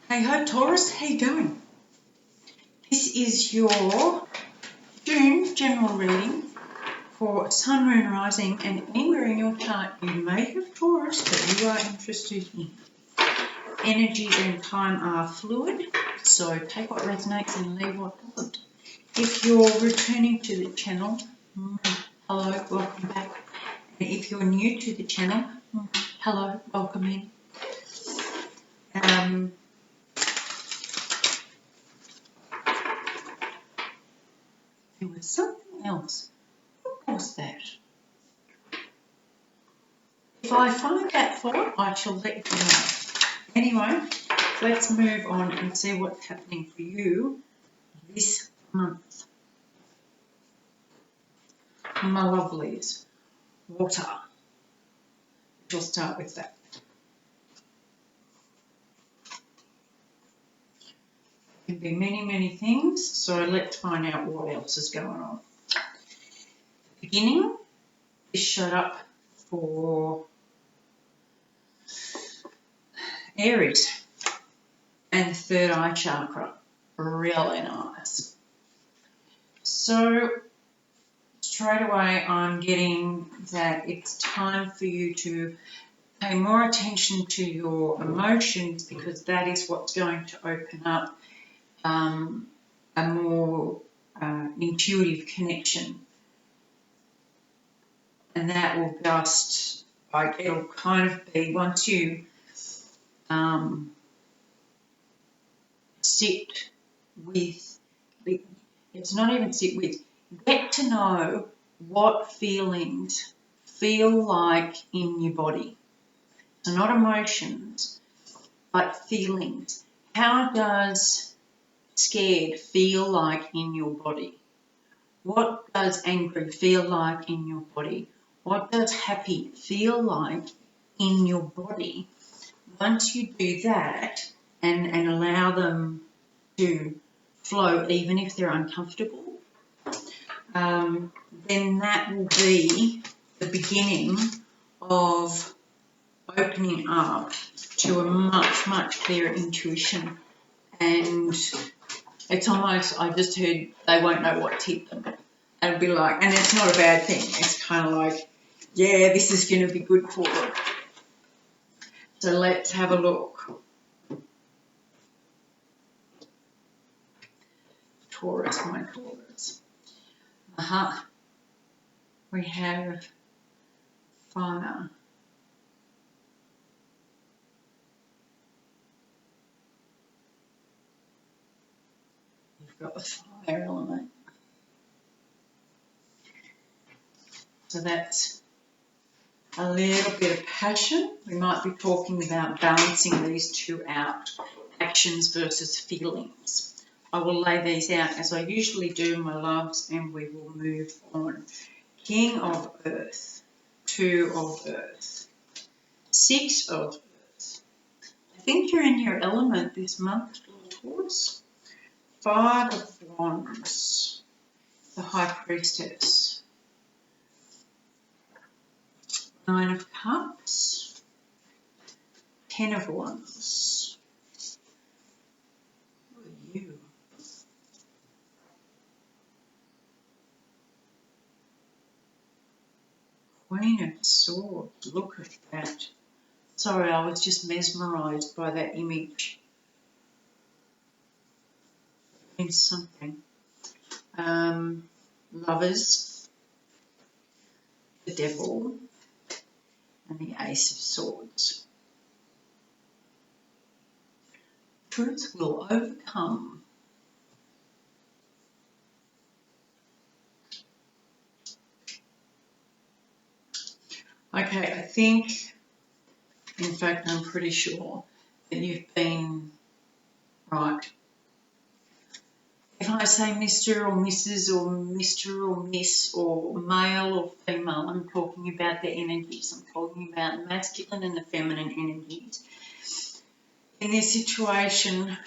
Hey ho Taurus, how you going? This is your June general reading for Sun, Moon, Rising, and anywhere in your chart you may have Taurus that you are interested in. Energies and time are fluid, so take what resonates and leave what doesn't. If you're returning to the channel, hello, welcome back. And if you're new to the channel, hello, welcome in. There was something else. What was that? If I find that for I shall let you know. Anyway, let's move on and see what's happening for you this month. My lovelies, water. We'll start with that. It can be many, many things, so let's find out what else is going on. Beginning is shut up for Aries and third eye chakra. Really nice. So straight away I'm getting that it's time for you to pay more attention to your emotions, because that is what's going to open up a more intuitive connection. And that will just, like, it'll kind of be once you sit with, it's not even sit with, get to know what feelings feel like in your body. So not emotions, but feelings. How does scared feel like in your body? What does angry feel like in your body? What does happy feel like in your body? Once you do that and allow them to flow, even if they're uncomfortable, then that will be the beginning of opening up to a much, much clearer intuition. And it's almost, I just heard they won't know what to hit them. And it'll be like, and it's not a bad thing. It's kind of like, yeah, this is going to be good for them. So let's have a look. Taurus, my Taurus. We have fire. You've got the fire element. So that's a little bit of passion. We might be talking about balancing these two out, actions versus feelings. I will lay these out as I usually do, my loves, and we will move on. King of Earth, 2 of Earth, 6 of Earth. I think you're in your element this month, Taurus. 5 of Wands, the High Priestess. 9 of Cups, 10 of Wands. Who are you? Queen of Swords, look at that. Sorry, I was just mesmerised by that image. It means something. Lovers, the Devil, and the Ace of Swords. Truth will overcome. Okay, I think, in fact, I'm pretty sure that you've been right. If I say Mr. or Mrs. or Mr. or Miss or male or female, I'm talking about the energies. I'm talking about the masculine and the feminine energies. In this situation,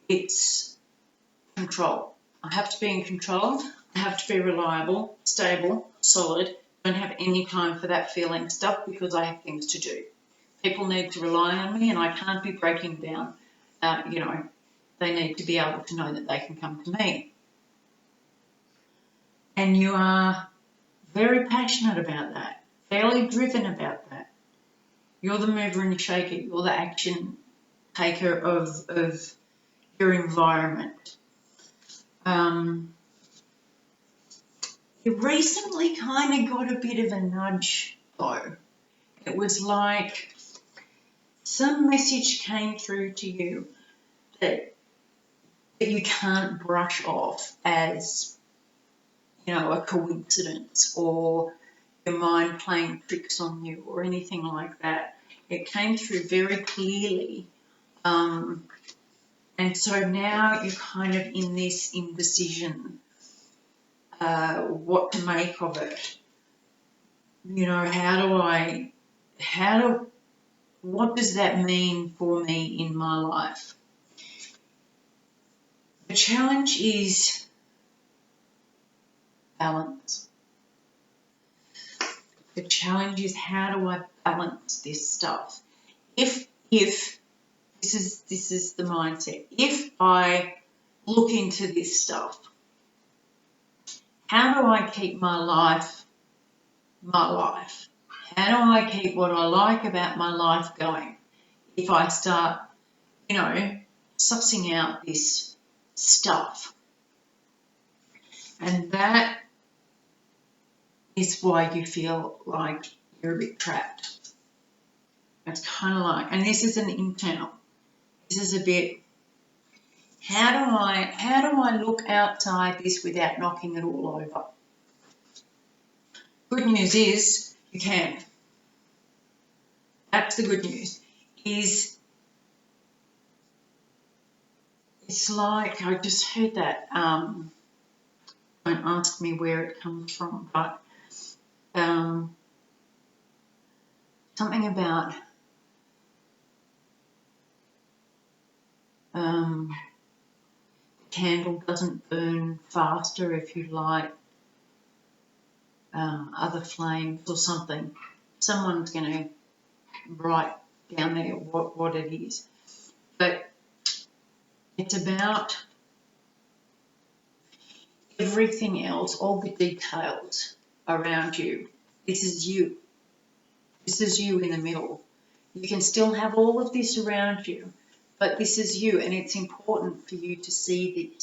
it's control. I have to be in control. I have to be reliable, stable, solid. I don't have any time for that feeling stuff because I have things to do. People need to rely on me and I can't be breaking down they need to be able to know that they can come to me. And you are very passionate about that, fairly driven about that. You're the mover and shaker. You're the action taker of your environment. You recently kind of got a bit of a nudge, though. It was like some message came through to you that you can't brush off as, a coincidence or your mind playing tricks on you or anything like that. It came through very clearly. And so now you're kind of in this indecision, what to make of it. What does that mean for me in my life? The challenge is balance. The challenge is, how do I balance this stuff? If this is the mindset. If I look into this stuff, how do I keep my life? How do I keep what I like about my life going? If I start, sussing out this stuff. And that is why you feel like you're a bit trapped. It's kind of like, and this is an internal. This is a bit, how do I look outside this without knocking it all over? Good news is you can. That's the good news. It's like, I just heard that, don't ask me where it comes from, but something about the candle doesn't burn faster if you light other flames or something. Someone's going to write down there what it is. But it's about everything else, all the details around you. This is you. This is you in the middle. You can still have all of this around you, but this is you, and it's important for you to see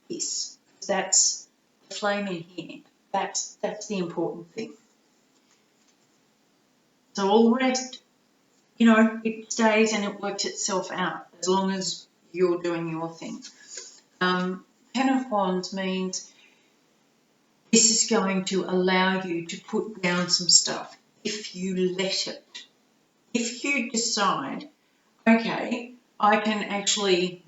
this. That's the flame in here. That's the important thing. So all the rest, it stays and it works itself out as long as you're doing your thing. Ten of Wands means this is going to allow you to put down some stuff if you let it. If you decide, okay, I can actually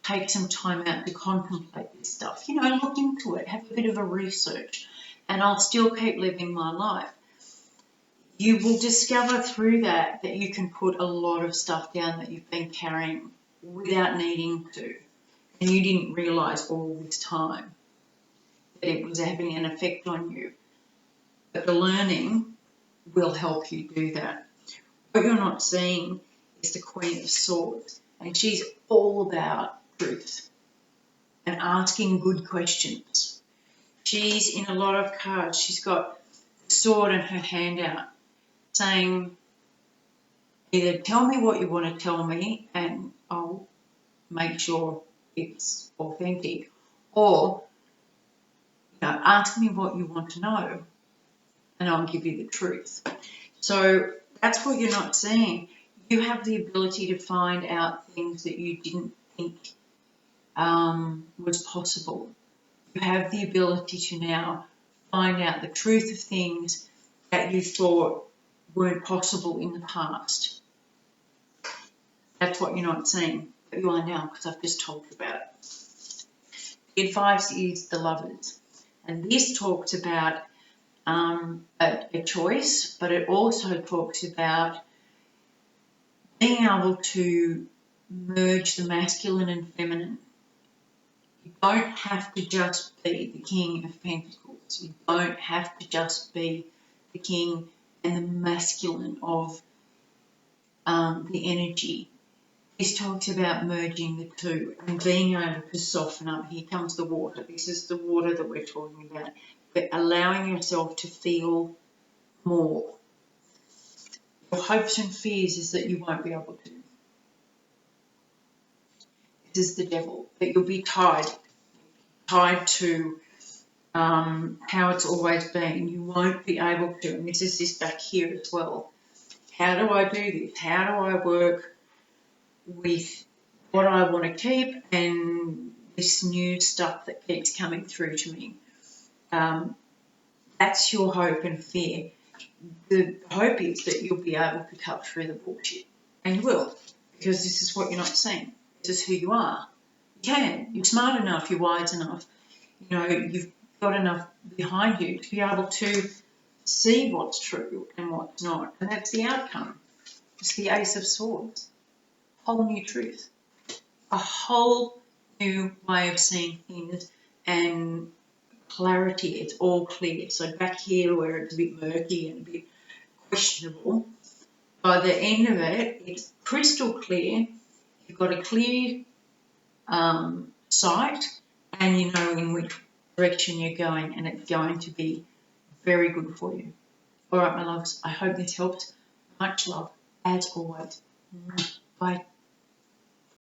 take some time out to contemplate this stuff, look into it, have a bit of a research, and I'll still keep living my life. You will discover through that you can put a lot of stuff down that you've been carrying without needing to. And you didn't realise all this time that it was having an effect on you. But the learning will help you do that. What you're not seeing is the Queen of Swords. And she's all about truth and asking good questions. She's in a lot of cards. She's got the sword in her hand out, saying, either tell me what you want to tell me and I'll make sure it's authentic, or ask me what you want to know and I'll give you the truth. So that's what you're not seeing. You have the ability to find out things that you didn't think was possible. You have the ability to now find out the truth of things that you thought weren't possible in the past. That's what you're not seeing, but you are now, because I've just told you about it. The advice is the Lovers, and this talks about a choice, but it also talks about being able to merge the masculine and feminine. You don't have to just be the King of Pentacles. You don't have to just be the king and the masculine of the energy. this talks about merging the two and being able to soften up. Here comes the water. This is the water that we're talking about. But allowing yourself to feel more. Your hopes and fears is that you won't be able to. This is the devil, that you'll be tied to how it's always been. You won't be able to. And this is this back here as well. How do I do this? How do I work with what I want to keep and this new stuff that keeps coming through to me? That's your hope and fear. The hope is that you'll be able to cut through the bullshit. And you will, because this is what you're not seeing. This is who you are. You can. You're smart enough. You're wise enough. You know, you've got enough behind you to be able to see what's true and what's not. And that's the outcome. It's the Ace of Swords. Whole new truth. A whole new way of seeing things and clarity. It's all clear. So back here where it's a bit murky and a bit questionable, by the end of it, it's crystal clear. You've got a clear sight and you know in which direction you're going, and it's going to be very good for you. All right, my loves, I hope this helps. Much love, as always. Bye.